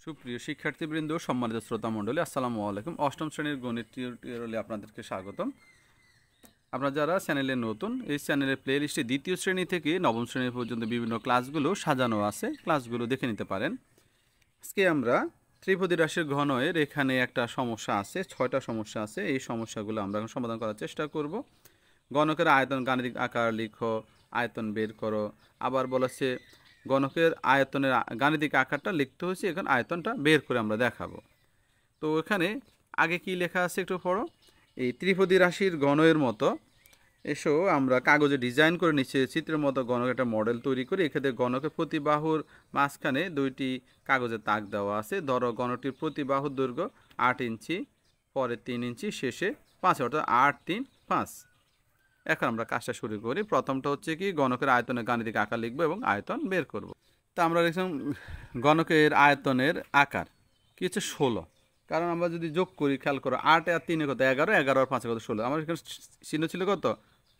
সুপ্রিয় শিক্ষার্থীবৃন্দ, সম্মানিত শ্রোতা মণ্ডলী, আসসালামু আলাইকুম। অষ্টম শ্রেণীর গণিত টিউটোরিয়ালে আপনাদেরকে স্বাগতম। আপনারা যারা চ্যানেলে নতুন, এই চ্যানেলের প্লে লিস্টে দ্বিতীয় শ্রেণী থেকে নবম শ্রেণী পর্যন্ত বিভিন্ন ক্লাসগুলো সাজানো আছে, ক্লাসগুলো দেখে নিতে পারেন। আজকে আমরা ত্রিপদী রাশির ঘনয়ের এখানে একটা সমস্যা আছে, 6টা সমস্যা আছে। এই সমস্যাগুলো আমরা এখন সমাধান করার চেষ্টা করব। গণকের আয়তন গাণিতিক আকার লিখো, আয়তন বের করো। আবার বলেছে গণকের আয়তনের গাণিতিক আকারটা লিখতে হচ্ছে, এখন আয়তনটা বের করে আমরা দেখাবো। তো এখানে আগে কি লেখা আছে একটু পড়ো। এই ত্রিপদী রাশির ঘনয়ের মতো এসো আমরা কাগজে ডিজাইন করে নিচে চিত্রের মতো গণক একটা মডেল তৈরি করি। এক্ষেত্রে গণকের প্রতি বাহুর মাঝখানে দুইটি কাগজের তাক দেওয়া আছে। ধরো গণকটির প্রতি বাহুর দৈর্ঘ্য 8 ইঞ্চি, পরে 3 ইঞ্চি, শেষে 5, অর্থাৎ 8, 3, 5। এখন আমরা কাজটা শুরু করি। প্রথমটা হচ্ছে কি, গণকের আয়তনের গাণিতিক আকার লিখবো এবং আয়তন বের করব। তা আমরা লিখলাম গণকের আয়তনের আকার কি হচ্ছে 16। কারণ আমরা যদি যোগ করি, খেয়াল করো, 8 আর 3 কত 11, 11 আর 5 কত 16। আমার এখানে চিহ্ন ছিল কত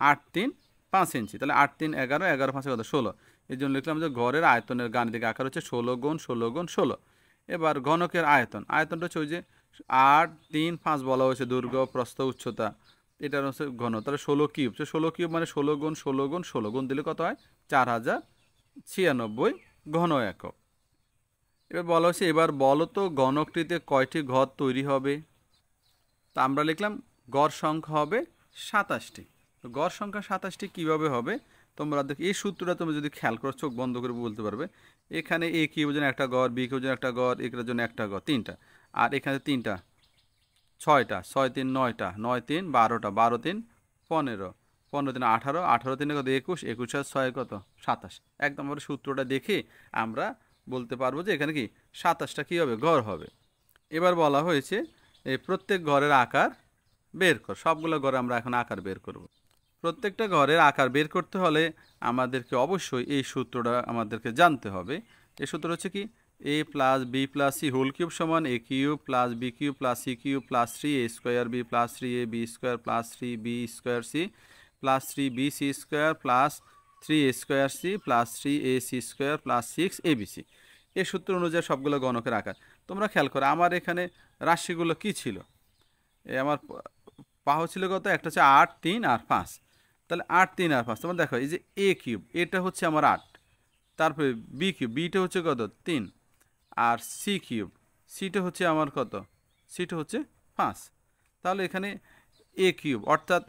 8, 3, 5 ইঞ্চি, তাহলে 8, 3, 11, 11, 5 কত 16। এই জন্য লিখলাম যে ঘরের আয়তনের গাণিতিক আকার হচ্ছে 16 গুণ 16 গুণ 16। এবার ঘনকের আয়তনটা হচ্ছে ওই যে 8, 3, 5 বলা হয়েছে, দৈর্ঘ্য প্রস্থ উচ্চতা, এটার হচ্ছে ঘন, তাহলে 16 কিউব। 16 কিউব মানে 16 গুণ 16 গুণ 16 গুণ দিলে কত হয় 4096 ঘন একক। এবার বলা হচ্ছে, এবার বলো তো গণকটিতে কয়টি ঘর তৈরি হবে। তা আমরা লিখলাম গড় সংখ্যা হবে 27টি। তো গড় সংখ্যা 27টি কীভাবে হবে তোমরা দেখো, এই সূত্রটা তুমি যদি খেয়াল করো, চোখ বন্ধ করে বলতে পারবে। এখানে এ কিউবের জন্য একটা গড়, বি কিউবের জন্য একটা গড়, এটার জন্য একটা গড়, 3টা। আর এখানে 3টা 6টা, 6, 3, 9টা, 9, 3, 12টা, 12, 3, 15, 15, 3, 18, 18, 3 কত 21, 21 আর 6 কত 27। একদম আমরা সূত্রটা দেখে আমরা বলতে পারবো যে এখানে কি 27টা কী হবে, ঘর হবে। এবার বলা হয়েছে এই প্রত্যেক ঘরের আকার বের কর। সবগুলো ঘরে আমরা এখন আকার বের করব। প্রত্যেকটা ঘরের আকার বের করতে হলে আমাদেরকে অবশ্যই এই সূত্রটা আমাদেরকে জানতে হবে। এই সূত্র হচ্ছে কি, a plus B plus C whole cube সমান a cube plus B cube plus C cube plus 3a square B plus 3a B square plus 3b square C plus 3b C square plus 3a square C plus 3ac square plus 6abc। এই সূত্র অনুযায়ী সবগুলো গণকের আকার। তোমরা খেয়াল করো, আমার এখানে রাশিগুলো কি ছিল, আমার বাহু ছিল কত, একটা হচ্ছে 8, 3 আর 5। তাহলে 8, 3 আর 5, তোমরা দেখো এই যে a কিউব, এটা হচ্ছে আমার 8, তারপরে বি কিউব, বিটা হচ্ছে কত 3, আর সি কিউব, সিটা হচ্ছে আমার কত, সিটা হচ্ছে 5। তাহলে এখানে এ কিউব অর্থাৎ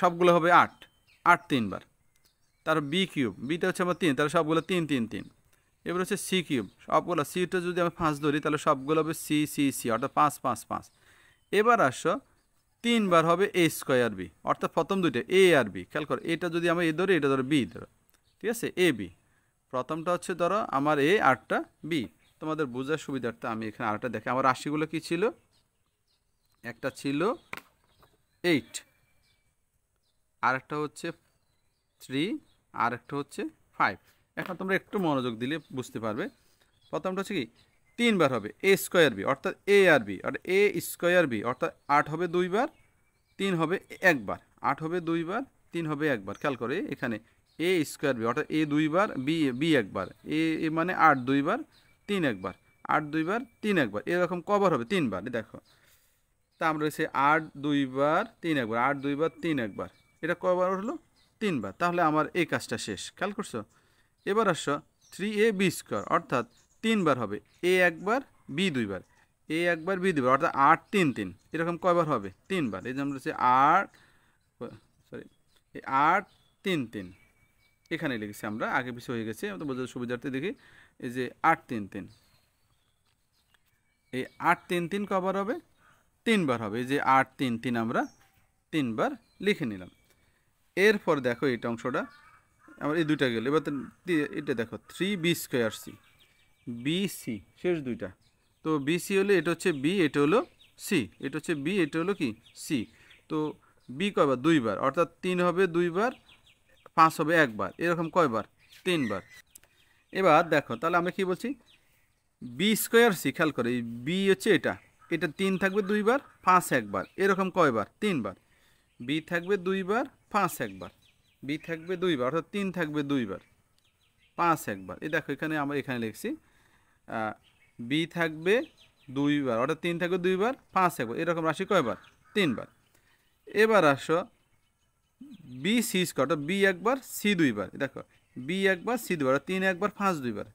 সবগুলো হবে 8, 8 3বার। তার বি কিউব, বিটা হচ্ছে আমার 3, তাহলে সবগুলো 3, 3, 3। এবার হচ্ছে সি কিউব, সবগুলো, সিটা যদি আমি 5 ধরি তাহলে সবগুলো হবে সি সি সি, অর্থাৎ 5, 5, 5। এবার আসো 3বার হবে এ স্কোয়ার বি, অর্থাৎ প্রথম দুইটা এ আর বি। খেয়াল করো, এটা যদি আমি এ ধরি, এটা ধরো বি ধরো, ঠিক আছে, এ বি। প্রথমটা হচ্ছে ধরো আমার এ, আরটা বি। তোমাদের বোঝার সুবিধার্থে আমি এখানে আরেকটা দেখি। আমার রাশিগুলো কি ছিল, একটা ছিল 8, আরেকটা হচ্ছে 3, আরেকটা হচ্ছে 5। এখন তোমরা একটু মনোযোগ দিলে বুঝতে পারবে। প্রথমটা হচ্ছে কি, 3বার হবে এ স্কোয়ার বি, অর্থাৎ এ আর বি, অর্থাৎ এ স্কোয়ার বি, অর্থাৎ 8 হবে 2বার, 3 হবে 1বার। 8 হবে 2বার, 3 হবে 1বার। খেয়াল করে এখানে এ স্কোয়ার বি, অর্থাৎ এ 2বার, বি বি 1বার, এ মানে 8 2বার, 3 1বার, 8 2বার, 3 1বার। এরকম কবার হবে 3বার, দেখো। তা আমরা হচ্ছে 8 2বার 3 1বার, 8 2বার 3 1বার, এটা কবার হলো 3বার। তাহলে আমার এই কাজটা শেষ। খেয়াল করছো। এবার আসো 3a বি স্কোয়ার, অর্থাৎ 3বার হবে এ 1বার বি 2বার, এ 1বার বি 2বার, অর্থাৎ 8 3 3। এরকম কয়বার হবে 3বার। এই যে আমরা হচ্ছে 8, সরি, এই 8 3 3 এখানে লিখেছি আমরা, আগে পিছিয়ে হয়ে গেছে, আমাদের বোঝার সুবিধার্থে দেখি। এই যে 8 3 3, এই 8 3 3 কবার হবে 3বার হবে। এই যে 8 3 3 আমরা 3বার লিখে নিলাম। এরপর দেখো এইটা অংশটা আমার এই দুইটা গেল। এবার এটা দেখো 3b square C, B C শেষ দুইটা। তো বি সি হলে এটা হচ্ছে বি, এটা হলো সি, এটা হচ্ছে বি, এটা হলো কি সি। তো বি কয়বার 2বার, অর্থাৎ 3 হবে 2বার, 5 হবে 1বার, এরকম কয়বার 3বার। এবার দেখো তাহলে আমরা কি বলছি, বি স্কোয়ার সি, খেয়াল করে এই বি হচ্ছে এটা, এটা 3 থাকবে 2বার, 5 1বার, এরকম কয়বার 3বার। বি থাকবে 2বার, 5 1বার, বি থাকবে 2বার, অর্থাৎ 3 থাকবে 2বার, 5 1বার। এই দেখো এখানে আমরা এখানে লিখছি বি থাকবে 2 বার, অর্থাৎ 3 থাকবে 2 বার, 5 একবার, এরকম রাশি কয়বার? 3 বার। এবার আসো বি সি স্কোয়ার, বি একবার সি 2 বার, দেখো বি একবার সি 2 বার, 3 একবার 5 2 বার,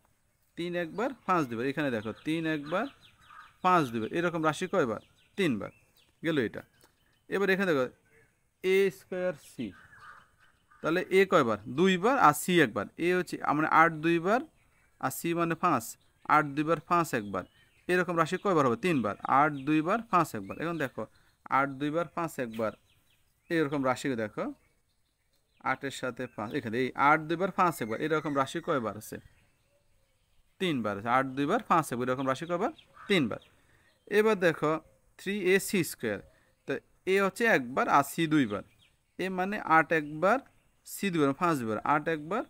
3 একবার 5 2 বার, এখানে দেখো 3 একবার 5 2 বার, এরকম রাশি কয়বার? 3 বার গেল এটা। এবার এখানে দেখো এ স্কোয়ার সি, তাহলে এ কয়বার? 2 বার, আর সি একবার। এ হচ্ছে আমরা 8 2 বার, আর সি মানে 5, 8 2 বার 5 একবার, এরকম রাশি কয়বার হবে? 3 বার। 8 2 বার 5 একবার, এখন দেখো 8 2 বার 5 একবার, এরকম রাশি দেখো 8-এর সাথে 5, এখানে এই 8 2 বার 5 একবার, এরকম রাশি কয়বার আছে? 3 বার আছে। 8 2 বার 5 একবার, এরকম রাশি কয়বার? 3 বার। এবার দেখো 3ac স্কোয়ার, তো এ হচ্ছে একবার আর সি 2 বার, এ মানে 8 একবার সি 2 বার 5 2 বার, 8 একবার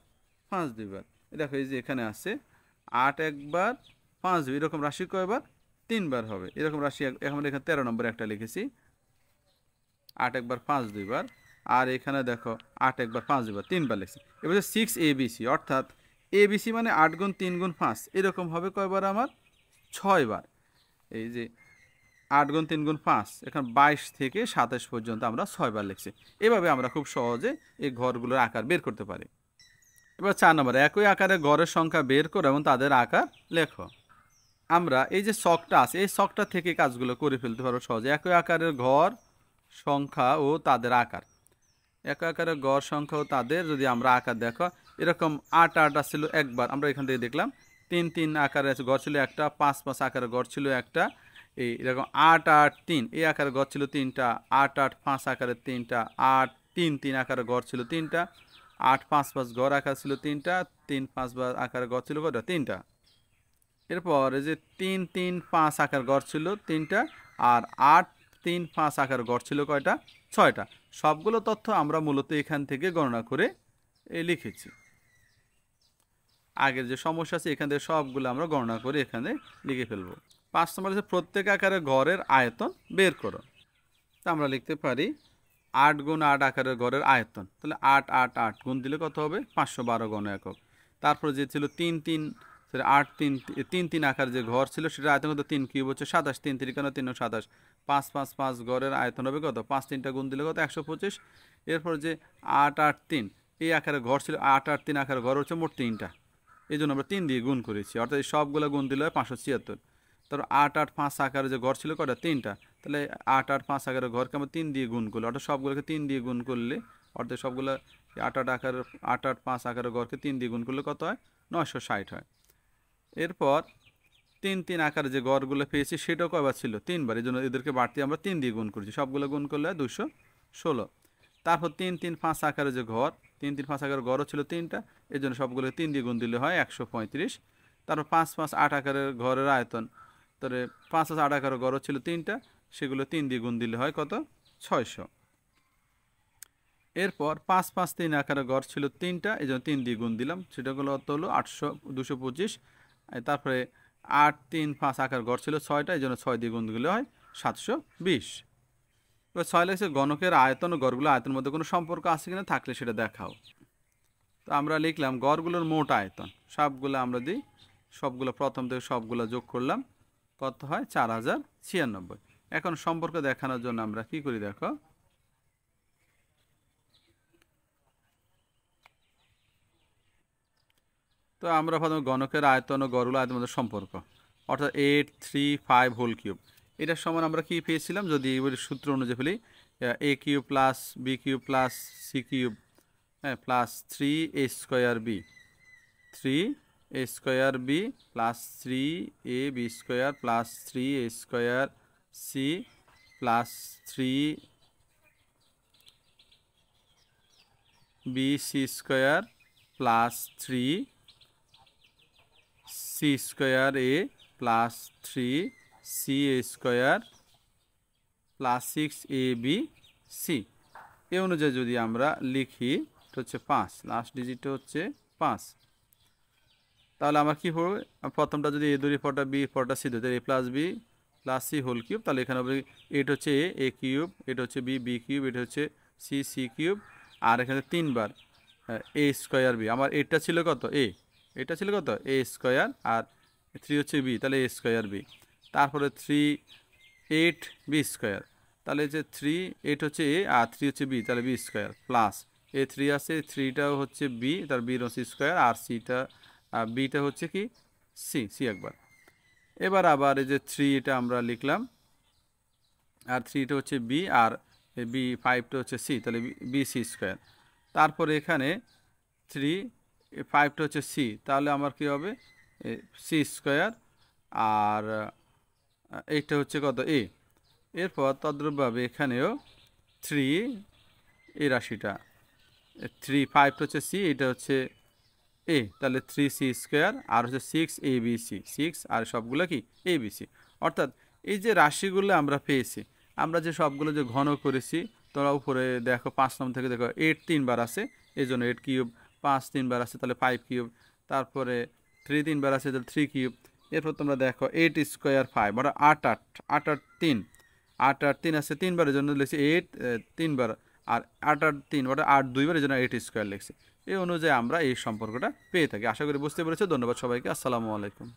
5 2 বার, দেখো এই যে এখানে আছে 8 একবার 5 2, এরকম রাশি কয়বার? 3 বার হবে, এরকম রাশি এখন এখানে 13 নম্বর একটা লিখেছি 8 একবার 5 2 বার, আর এখানে দেখো 8 একবার 5 2 বার, 3 বার লিখছি। এবার 6abc, অর্থাৎ abc মানে 8 গুণ 3 গুণ 5, এরকম হবে কয়বার আমার? 6 বার। এই যে 8 গুণ 3 গুণ 5, এখানে 22 থেকে 27 পর্যন্ত আমরা 6 বার লিখছি। এভাবে আমরা খুব সহজে এই ঘরগুলোর আকার বের করতে পারি। এবার 4 নম্বর, একই আকারে ঘরের সংখ্যা বের করো এবং তাদের আকার লেখো। আমরা এই যে ছকটা আছে, এই ছকটা থেকে কাজগুলো করে ফেলতে পারবো সহজে। একই আকারের ঘর সংখ্যা ও তাদের আকার, একই আকারের ঘর সংখ্যা ও তাদের যদি আমরা আকার দেখো, এরকম 8 8 আসছিল একবার, আমরা এখান থেকে দেখলাম 3 3 আকারে ঘর ছিল একটা, 5 5 আকারের ঘর ছিল একটা, এই এরকম 8 8 3 এই আকারের ঘর ছিল 3টা, 8 8 5 আকারের 3টা, 8 3 3 আকারের ঘর ছিল 3টা, 8 5 5 ঘর আকার ছিল 3টা, 3 5 আকারের ঘর ছিল কয়টা? 3টা। এরপর এই যে 3 3 5 আকার ঘর ছিল 3টা, আর 8 3 5 আকার ঘর ছিল কয়টা? 6টা। সবগুলো তথ্য আমরা মূলত এখান থেকে গণনা করে লিখেছি। আগের যে সমস্যা আছে এখান থেকে সবগুলো আমরা গণনা করে এখানে লিখে ফেলবো। 5 নম্বর হচ্ছে প্রত্যেক আকারের ঘরের আয়তন বের করো। তা আমরা লিখতে পারি 8 গুণ 8 আকারের ঘরের আয়তন, তাহলে 8 8 8 গুণ দিলে কত হবে? 512 ঘন একক। তারপরে যে ছিল 3 3, 8 3 3 3 আকার যে ঘর ছিল সেটা আয়তন কত? 3 কিউব হচ্ছে 27, 3 3 কেন 3 27, 5 5 5 ঘরের আয়তন হবে কত? 5 3টা গুণ দিলে কত? 125। এরপর যে 8 8 3 এই আকারের ঘর ছিল, 8 8 3 আকারের ঘর হচ্ছে মোট 3টা, এই জন্য আমরা 3 দিয়ে গুণ করেছি, অর্থাৎ এই সবগুলো গুণ দিলে হয় 576। তারপর 8 8 5 আকারের যে ঘর ছিল কয়টা? 3টা, তাহলে 8 8 5 আকারের ঘরকে আমরা 3 দিয়ে গুণ করলে, অর্থাৎ সবগুলোকে 3 দিয়ে গুণ করলে, অর্থাৎ সবগুলো 8 8 আকারের 8 8 5 আকারের ঘরকে 3 দিয়ে গুণ করলে কত হয়? 960 হয়। এরপর 3 3 আকারে যে ঘরগুলো পেয়েছি সেটাও কয়বার ছিল? 3 বার, এই জন্য এদেরকে বাড়তি আমরা 3 দিয়ে গুণ করেছি, সবগুলো গুণ করলে 216। তারপর 3 3 5 আকারে যে ঘর, 3 3 5 আকারের ঘরও ছিল 3টা, এই জন্য সবগুলো 3 দিয়ে গুণ দিলে হয় 135। তারপর 5 5 8 আকারের ঘরের আয়তন, তাহলে 5 5 8 আকারের ঘরও ছিল 3টা, সেগুলো 3 দিয়ে গুণ দিলে হয় কত? 600। এরপর 5 5 3 আকারের ঘর ছিল 3টা, এই জন্য 3 দিয়ে গুণ দিলাম, সেটাগুলো হলো 225। তারপরে 8 3 5 আকার ঘর ছিল 6টা, এই জন্য 6 দিয়ে গুণ দিলে হয় 720। এবার 6 লেগেছে গণকের আয়তন ও গড়গুলো আয়তনের মধ্যে কোনো সম্পর্ক আছে কিনা, থাকলে সেটা দেখাও। তো আমরা লিখলাম গড়গুলোর মোট আয়তন, সবগুলো আমরা দিই, সবগুলো প্রথম থেকে সবগুলো যোগ করলাম, কত হয়? 4096। এখন সম্পর্ক দেখানোর জন্য আমরা কি করি দেখো, তো আমরা প্রথমে গণকের আয়তন ও গড়গুলো আয়তনের মধ্যে সম্পর্ক, অর্থাৎ 8 3 5 হোল কিউব, এটার সমান আমরা কি পেয়েছিলাম? যদি এবার সূত্র অনুযায়ী ফেলি, a cube plus B cube plus C cube, হ্যাঁ, plus 3a square b, 3a square B plus 3ab square plus 3a square C plus 3bc square plus 3c square a plus 3ca square plus 6ab c. এ অনুযায়ী যদি আমরা লিখি, এটা হচ্ছে 5, last digit হচ্ছে 5, তাহলে আমার কী হবে? প্রথমটা যদি এ ধরি, পরটা বি, পরটা সি ধরি, a plus B plus C whole cube, তাহলে এখানে হবে এটা হচ্ছে এ কিউব, এটা হচ্ছে বি কিউব, এটা হচ্ছে সি কিউব, আর এখানে 3বার এ স্কোয়ার বি। আমার এটা ছিল কত? এটা ছিল কত? এ স্কোয়ার, আর 3 হচ্ছে বি, তাহলে এ স্কোয়ার বি। তারপরে 3 8 বি স্কোয়ার, তাহলে যে 3 8 হচ্ছে এ আর 3 হচ্ছে বি, তাহলে বি স্কোয়ার প্লাস এ 3 আছে, 3টাও হচ্ছে বি, তার বির হচ্ছে স্কোয়ার, আর সিটা বিটা হচ্ছে কি সি, সি একবার। এবার আবার এই যে 3 এটা আমরা লিখলাম, আর 3টা হচ্ছে বি, আর বি 5টা হচ্ছে সি, তাহলে বি সি স্কোয়ার। তারপরে এখানে 3 5টা হচ্ছে সি, তাহলে আমার কি হবে সি স্কোয়ার, আর এইটা হচ্ছে কত এ। এরপর তদ্রূপভাবে এখানেও 3 এই রাশিটা 3 5টা হচ্ছে সি, এটা হচ্ছে এ, তাহলে 3 সি স্কোয়ার, আর হচ্ছে 6 এ বি সি, 6 আর সবগুলো কি এ বি সি। অর্থাৎ এই যে রাশিগুলো আমরা পেয়েছি, আমরা যে সবগুলো যে ঘন করেছি, তোমরা উপরে দেখো 5 নম্বর থেকে দেখো 8 3বার আছে, এই জন্য 8 কিউব, 5 3বার আছে তাহলে 5 কিউব, তারপরে 3 3বার আছে তাহলে 3 কিউব। এরপর তোমরা দেখো 8 স্কোয়ার 5 মানে 8 8 8 8 3, 8 8 3 আছে 3বারের জন্য লিখছি 8 3বার, আর 8 8 3 মানে 8 2বার, এই জন্য 8 স্কোয়ার লিখছি। এই অনুযায়ী আমরা এই সম্পর্কটা পেয়ে থাকি। আশা করি বুঝতে পেরেছো। ধন্যবাদ সবাইকে। আসসালামু আলাইকুম।